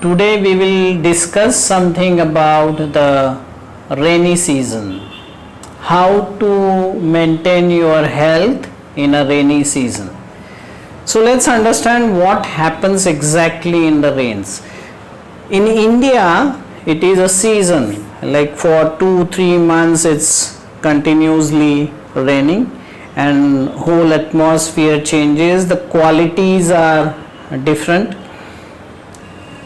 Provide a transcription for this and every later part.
Today we will discuss something about the rainy season. How to maintain your health in a rainy season. So let's understand what happens exactly in the rains. In India, it is a season, like for 2-3 months it's continuously raining and whole atmosphere changes, the qualities are different.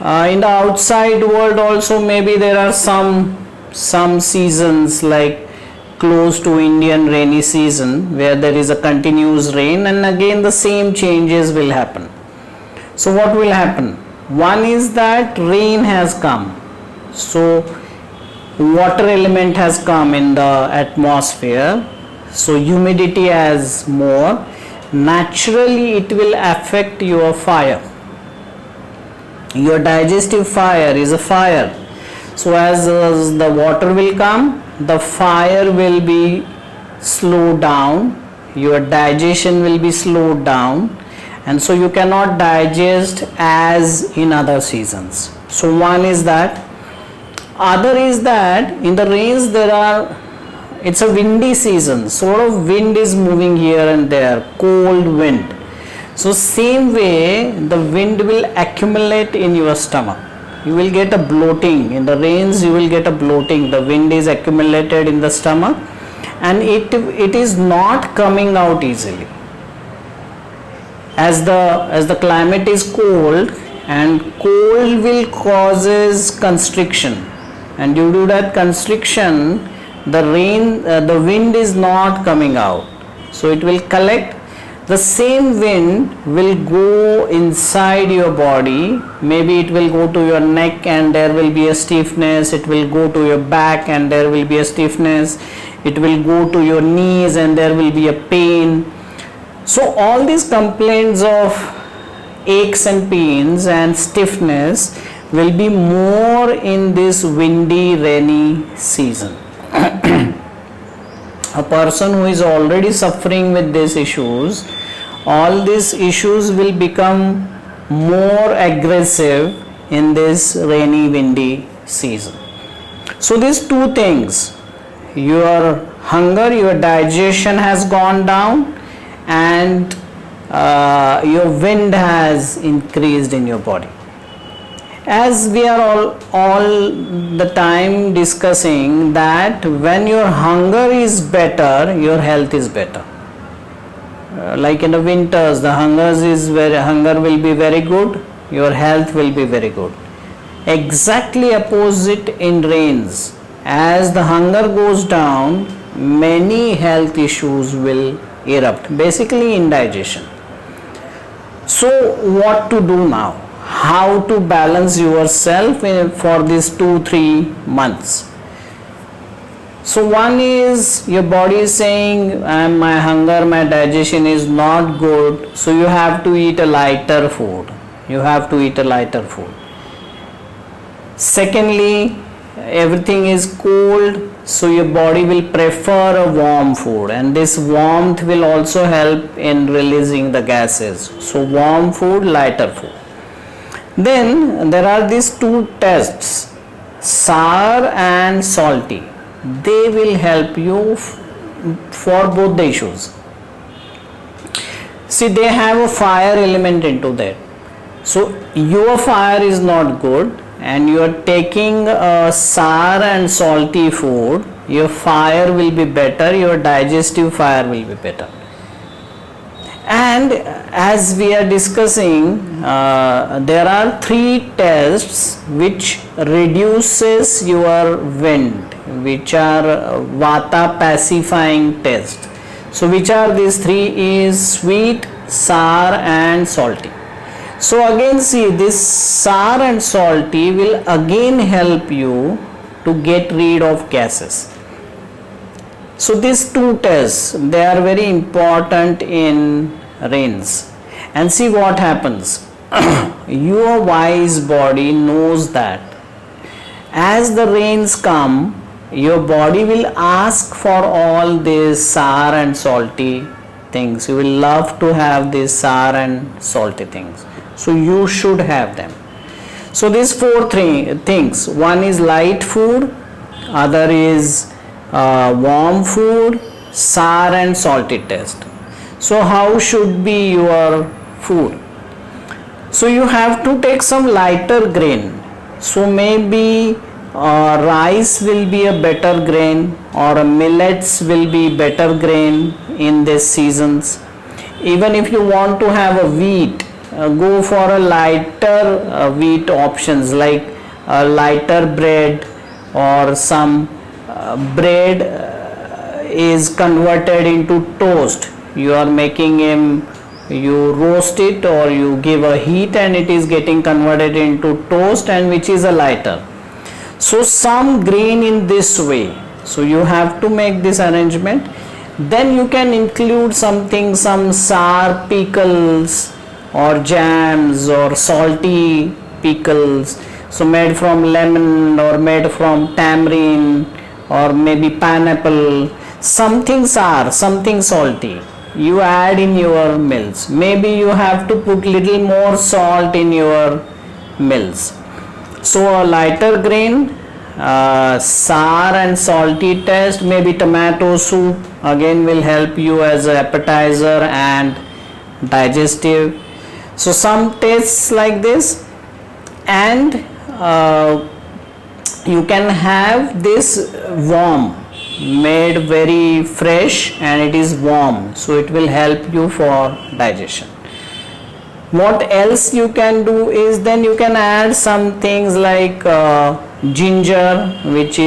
In the outside world also maybe there are some seasons like close to Indian rainy season where there is a continuous rain and again the same changes will happen. So what will happen? One is that rain has come. So water element has come in the atmosphere. So humidity has more. Naturally it will affect your fire. Your digestive fire is a fire. So as the water will come, the fire will be slowed down, your digestion will be slowed down, and so you cannot digest as in other seasons. So one is that. Other is that in the rains it's a windy season, sort of wind is moving here and there, cold wind. So same way the wind will accumulate in your stomach. You will get a bloating. In the rains you will get a bloating. The wind is accumulated in the stomach and it is not coming out easily. As the climate is cold, and cold will causes constriction, and due to that constriction the wind is not coming out. So it will collect. The same wind will go inside your body. Maybe it will go to your neck and there will be a stiffness. It will go to your back and there will be a stiffness. It will go to your knees and there will be a pain. So all these complaints of aches and pains and stiffness will be more in this windy, rainy season. A person who is already suffering with these issues, all these issues will become more aggressive in this rainy, windy season. So these two things, your hunger, your digestion has gone down and your wind has increased in your body. As we are all the time discussing that when your hunger is better, your health is better. Like in the winters, the hunger will be very good, your health will be very good. Exactly opposite in rains. As the hunger goes down, many health issues will erupt, basically indigestion. So what to do now? How to balance yourself for these 2-3 months? So one is your body is saying my hunger, my digestion is not good, so you have to eat a lighter food. Secondly, everything is cold, so your body will prefer a warm food, and this warmth will also help in releasing the gases. So warm food, lighter food. Then there are these two tests, sour and salty. They will help you for both the issues. See, they have a fire element into that. So your fire is not good and you are taking a sour and salty food, your fire will be better, your digestive fire will be better. And as we are discussing, there are 3 tests which reduces your wind, which are vata pacifying tests. So which are these 3 is sweet, sour and salty. So again see, this sour and salty will again help you to get rid of gases. So these 2 tests, they are very important in rains. And see what happens. Your wise body knows that as the rains come, your body will ask for all these sour and salty things. You will love to have these sour and salty things. So you should have them. So these things, one is light food, other is warm food, sour and salty taste. So how should be your food? So you have to take some lighter grain. So maybe rice will be a better grain, or millets will be better grain in these seasons. Even if you want to have a wheat, go for a lighter wheat options, like lighter bread, or some bread is converted into toast. You are making him, you roast it or you give a heat and it is getting converted into toast, and which is a lighter. So some grain in this way. So you have to make this arrangement. Then you can include something, some sour pickles or jams or salty pickles, so made from lemon or made from tamarind or maybe pineapple, something sour, something salty you add in your meals. Maybe you have to put little more salt in your meals. So a lighter grain, sour and salty taste, maybe tomato soup again will help you as an appetizer and digestive. So some tastes like this, and you can have this warm, made very fresh and it is warm, so it will help you for digestion. What else you can do is, then you can add some things like ginger, which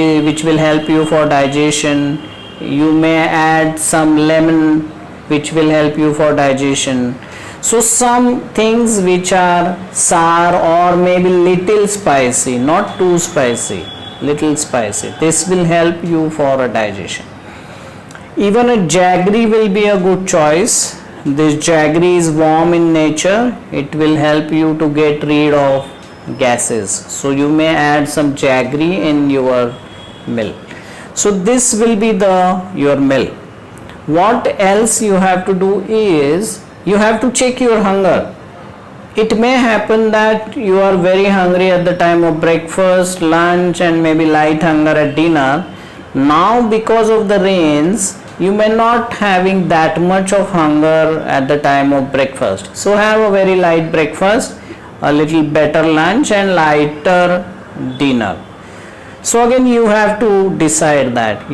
will help you for digestion. You may add some lemon, which will help you for digestion. So some things which are sour or maybe little spicy, not too spicy, little spicy, this will help you for a digestion. Even a jaggery will be a good choice. This jaggery is warm in nature, it will help you to get rid of gases. So you may add some jaggery in your meal. So this will be your meal. What else you have to do is, you have to check your hunger. It may happen that you are very hungry at the time of breakfast, lunch and maybe light hunger at dinner. Now because of the rains, you may not having that much of hunger at the time of breakfast. So have a very light breakfast, a little better lunch and lighter dinner. So again you have to decide that,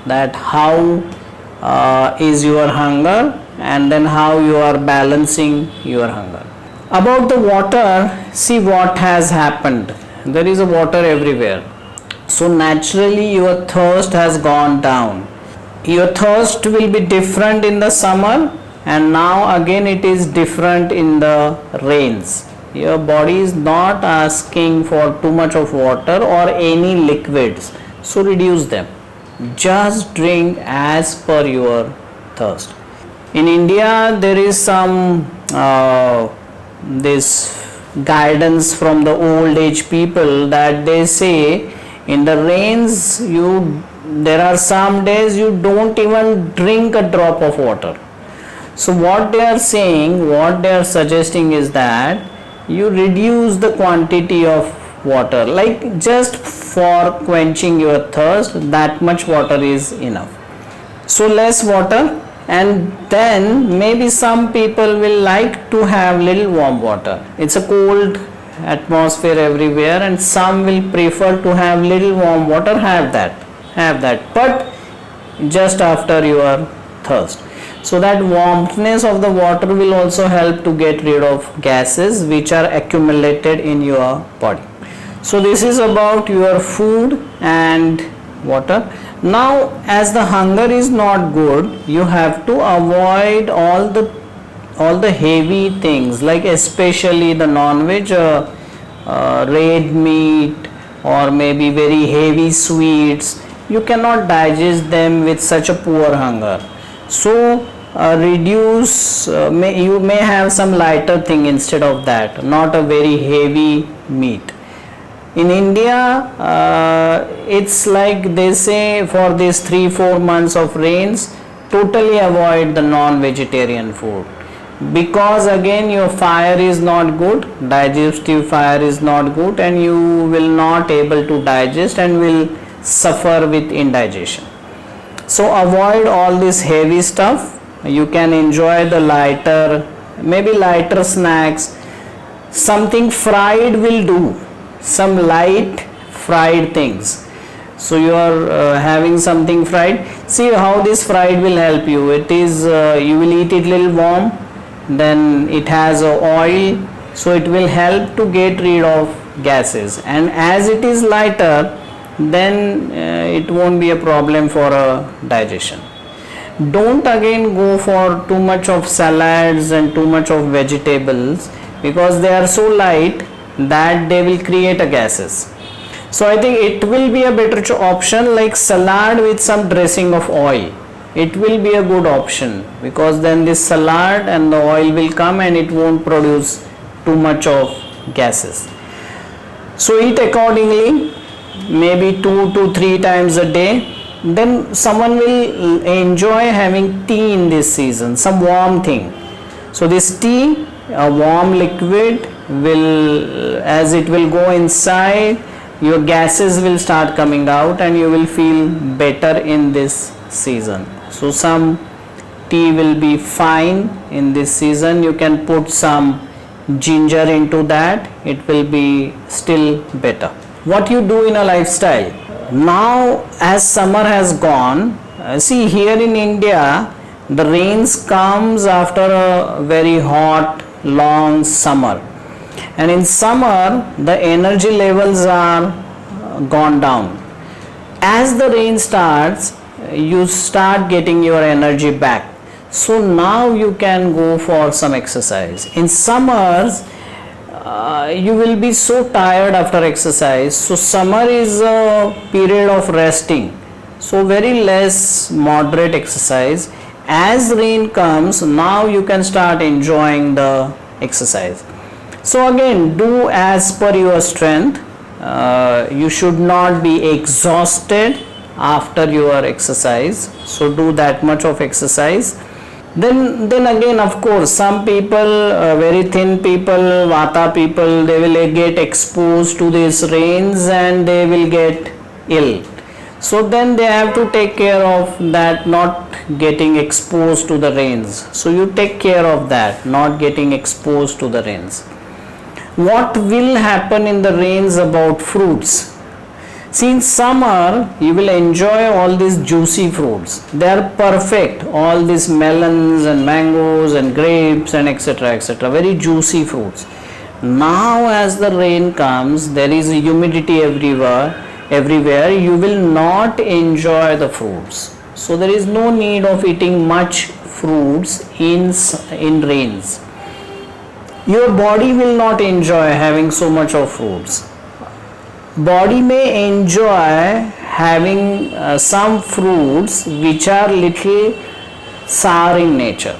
that how is your hunger, and then how you are balancing your hunger. About the water, see what has happened. There is a water everywhere. So naturally your thirst has gone down. Your thirst will be different in the summer, and now again it is different in the rains. Your body is not asking for too much of water or any liquids, so reduce them. Just drink as per your thirst. In India there is some this guidance from the old age people, that they say in the rains there are some days you don't even drink a drop of water. So what they are saying, what they are suggesting is that you reduce the quantity of water, like just for quenching your thirst, that much water is enough. So less water, and then maybe some people will like to have little warm water. It's a cold atmosphere everywhere, and some will prefer to have little warm water. Have that, but just after your thirst. So that warmness of the water will also help to get rid of gases which are accumulated in your body. So this is about your food and water. Now as the hunger is not good, you have to avoid all the heavy things, like especially the non-veg, red meat or maybe very heavy sweets. You cannot digest them with such a poor hunger. So reduce, you may have some lighter thing instead of that, not a very heavy meat. In India, it's like they say, for these 3-4 months of rains, totally avoid the non-vegetarian food. because again your fire is not good, digestive fire is not good, and you will not able to digest and will suffer with indigestion. So avoid all this heavy stuff. You can enjoy the lighter, maybe lighter snacks. Something fried will do, some light fried things. So you are having something fried. See how this fried will help you. It is you will eat it little warm, then it has oil, so it will help to get rid of gases, and as it is lighter, then it won't be a problem for digestion. Don't again go for too much of salads and too much of vegetables, because they are so light that they will create a gases. So I think it will be a better option like salad with some dressing of oil. It will be a good option, because then this salad and the oil will come and it won't produce too much of gases. So eat accordingly, maybe 2 to 3 times a day. Then someone will enjoy having tea in this season, some warm thing. So this tea, a warm liquid, will, as it will go inside, your gases will start coming out and you will feel better in this season. So some tea will be fine in this season. You can put some ginger into that, it will be still better. What you do in a lifestyle now, as summer has gone, see here in India the rains comes after a very hot long summer, and in summer the energy levels are gone down. As the rain starts, you start getting your energy back. So now you can go for some exercise. In summers, you will be so tired after exercise. So summer is a period of resting. So very less moderate exercise. As rain comes, now you can start enjoying the exercise. So again, do as per your strength. You should not be exhausted after your exercise. So do that much of exercise. Then again, of course, some people, very thin people, vata people, they will get exposed to these rains and they will get ill. So then they have to take care of that, not getting exposed to the rains. So you take care of that, not getting exposed to the rains. What will happen in the rains about fruits? See, in summer, you will enjoy all these juicy fruits. They are perfect. All these melons and mangoes and grapes and etc. etc. Very juicy fruits. Now, as the rain comes, there is humidity everywhere. You will not enjoy the fruits. So there is no need of eating much fruits in rains. Your body will not enjoy having so much of fruits. Body may enjoy having some fruits which are little sour in nature.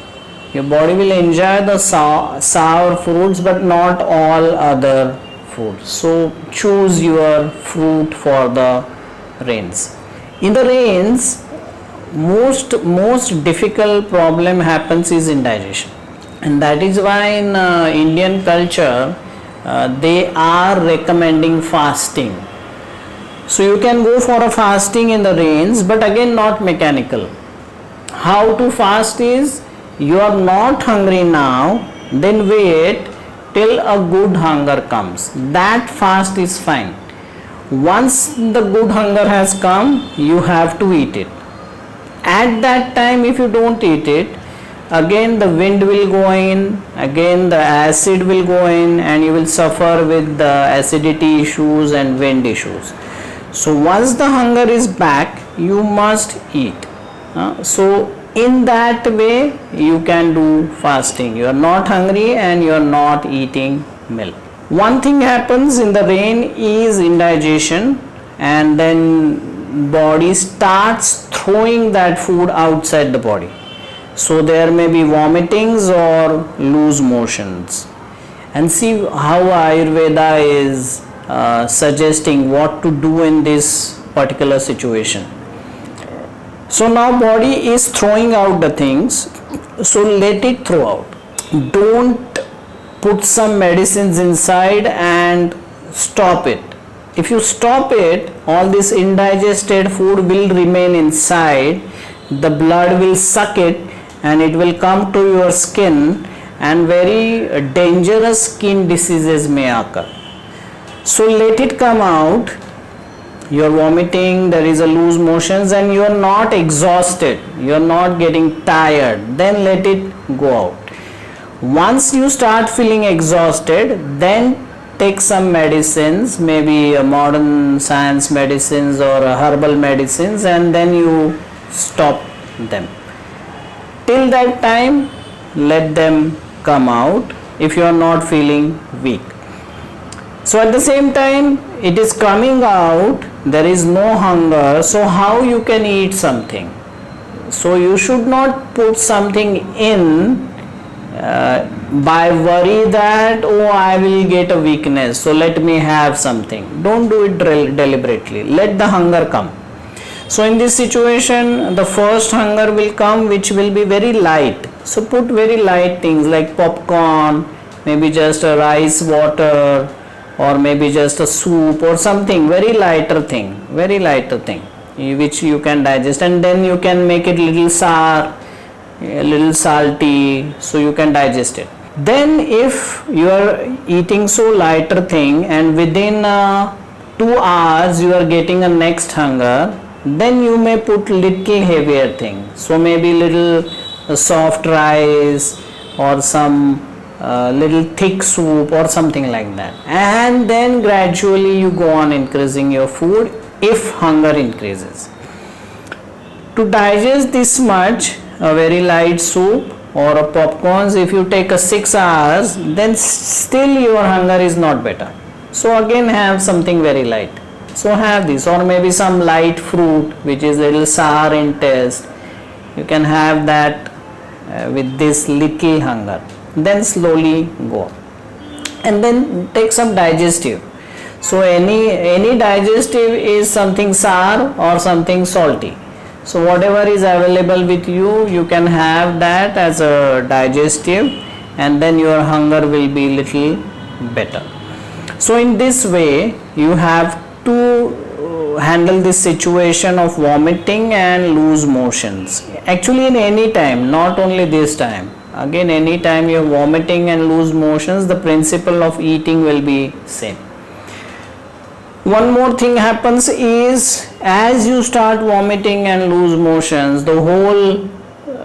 Your body will enjoy the sour fruits, but not all other fruits. So choose your fruit for the rains. In the rains, most difficult problem happens is indigestion, and that is why in Indian culture they are recommending fasting. So you can go for a fasting in the rains, but again not mechanical. How to fast is, you are not hungry now, then wait till a good hunger comes. That fast is fine. Once the good hunger has come, you have to eat it. At that time, if you don't eat it, again the wind will go in, again the acid will go in, and you will suffer with the acidity issues and wind issues. So once the hunger is back, you must eat. So in that way you can do fasting. You are not hungry and you are not eating milk. One thing happens in the rain is indigestion, and then body starts throwing that food outside the body. So there may be vomitings or loose motions. And see how Ayurveda is suggesting what to do in this particular situation. So now body is throwing out the things, so let it throw out. don't put some medicines inside and stop it. If you stop it, all this indigested food will remain inside, the blood will suck it and it will come to your skin, and very dangerous skin diseases may occur. So let it come out. You are vomiting, there is a loose motions, and you are not exhausted, you are not getting tired, then let it go out. Once you start feeling exhausted, then take some medicines, maybe modern science medicines or herbal medicines, and then you stop them. Till that time, let them come out if you are not feeling weak. So at the same time, it is coming out, there is no hunger, so how you can eat something? So you should not put something in by worry that, oh, I will get a weakness, so let me have something. Don't do it deliberately. Let the hunger come. So in this situation, the first hunger will come, which will be very light. So put very light things like popcorn, maybe just a rice water, or maybe just a soup or something, very lighter thing, which you can digest, and then you can make it little sour, a little salty, so you can digest it. Then if you are eating so lighter thing and within 2 hours you are getting a next hunger, then you may put little heavier thing. So maybe little soft rice or some little thick soup or something like that, and then gradually you go on increasing your food if hunger increases. To digest this much, a very light soup or a popcorns, if you take a 6 hours, then still your hunger is not better. So again have something very light. So have this, or maybe some light fruit which is a little sour in taste. You can have that with this little hunger. Then slowly go, and then take some digestive. So any digestive is something sour or something salty. So whatever is available with you, you can have that as a digestive, and then your hunger will be little better. So in this way you have to handle this situation of vomiting and loose motions. Actually in any time, not only this time. Again, any time you are vomiting and loose motions, the principle of eating will be same. One more thing happens is, as you start vomiting and loose motions, the whole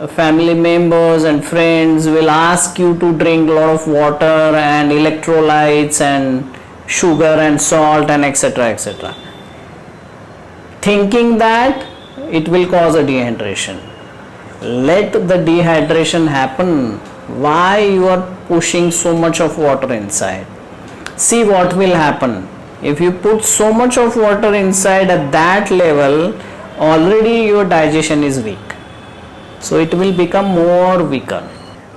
family members and friends will ask you to drink a lot of water and electrolytes and sugar and salt and etc. etc. Thinking that it will cause a dehydration. Let the dehydration happen. Why you are pushing so much of water inside? See what will happen. If you put so much of water inside at that level, already your digestion is weak. So it will become more weaker.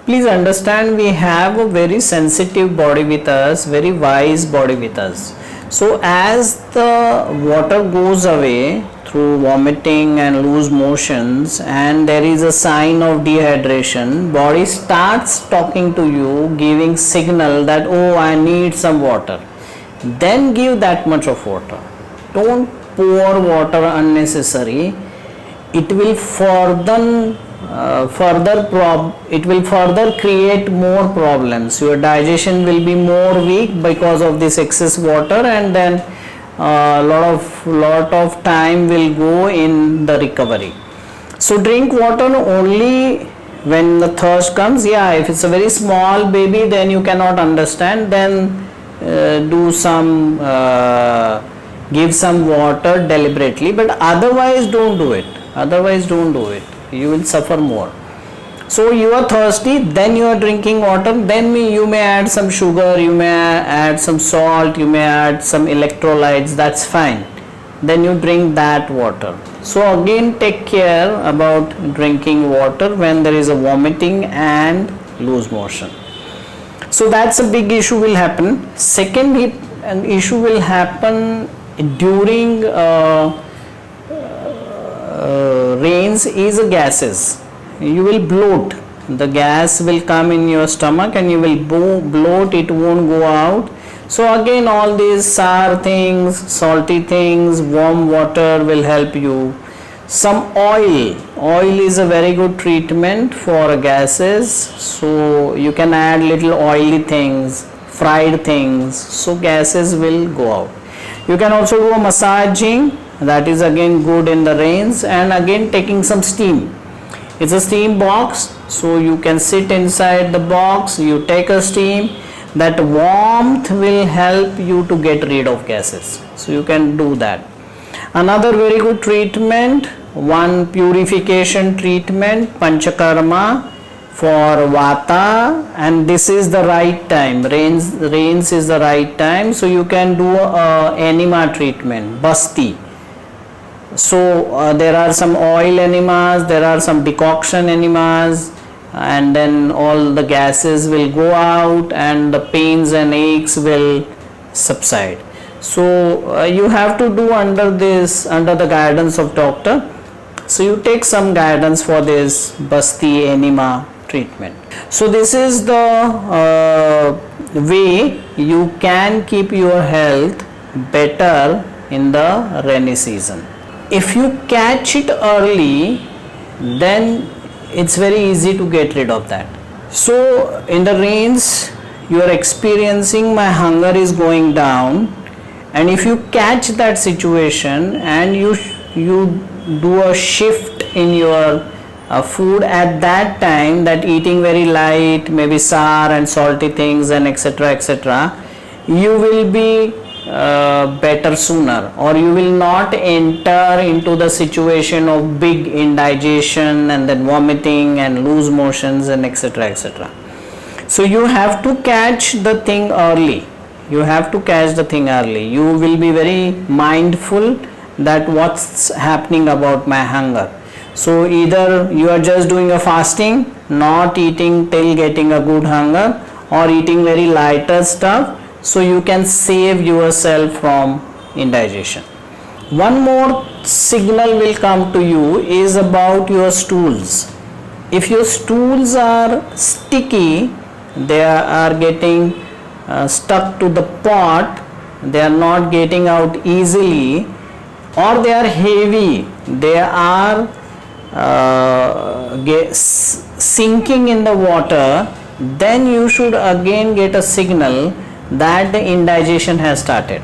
Please understand, we have a very sensitive body with us, very wise body with us. So as the water goes away through vomiting and loose motions, and there is a sign of dehydration, body starts talking to you, giving signal that, oh, I need some water. Then give that much of water. Don't pour water unnecessary. It will further create more problems. Your digestion will be more weak because of this excess water, and then lot of time will go in the recovery. So drink water only when the thirst comes. Yeah, if it's a very small baby, then you cannot understand, then give some water deliberately, but otherwise don't do it. You will suffer more. So you are thirsty, then you are drinking water, then you may add some sugar, you may add some salt, you may add some electrolytes, that's fine. Then you drink that water. So again, take care about drinking water when there is a vomiting and loose motion. So that's a big issue will happen. Second issue will happen during rains is gases. You will bloat. the gas will come in your stomach and you will bloat, it won't go out. So again, all these sour things, salty things, warm water will help you. Some oil is a very good treatment for gases, so you can add little oily things, fried things, so gases will go out. You can also do a massaging, that is again good in the rains, and again taking some steam. It's a steam box, so you can sit inside the box, you take a steam, that warmth will help you to get rid of gases, so you can do that. Another very good treatment, one purification treatment, panchakarma for vata, and this is the right time, rains is the right time, so you can do a enema treatment, basti. So there are some oil enemas, there are some decoction enemas, and then all the gases will go out and the pains and aches will subside. So you have to do under the guidance of doctor. So you take some guidance for this basti enema treatment. So this is the way you can keep your health better in the rainy season. If you catch it early, then it's very easy to get rid of that. So in the rains, you are experiencing my hunger is going down, and if you catch that situation and you do a shift in your food at that time, that eating very light, maybe sour and salty things and etc., you will be better sooner, or you will not enter into the situation of big indigestion and then vomiting and loose motions and etc. So you have to catch the thing early. You will be very mindful that what's happening about my hunger. So either you are just doing a fasting, not eating till getting a good hunger, or eating very lighter stuff, so you can save yourself from indigestion. One more signal will come to you is about your stools. If your stools are sticky, they are getting stuck to the pot, they are not getting out easily, or they are heavy, they are sinking in the water, then you should again get a signal that the indigestion has started.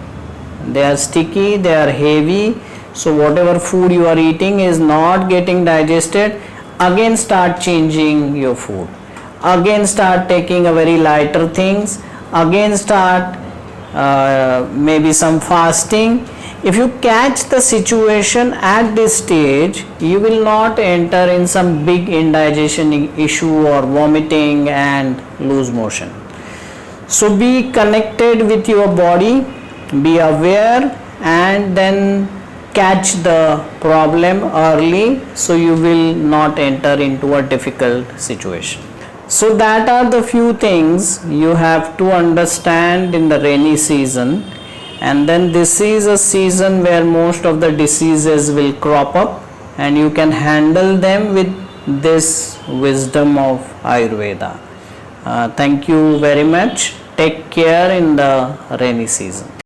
They are sticky, they are heavy, so whatever food you are eating is not getting digested. Again start changing your food, again start taking a very lighter things, again start maybe some fasting. If you catch the situation at this stage, you will not enter in some big indigestion issue or vomiting and loose motion. So be connected with your body, be aware, and then catch the problem early, so you will not enter into a difficult situation. So that are the few things you have to understand in the rainy season. And then this is a season where most of the diseases will crop up, and you can handle them with this wisdom of Ayurveda. Thank you very much. Take care in the rainy season.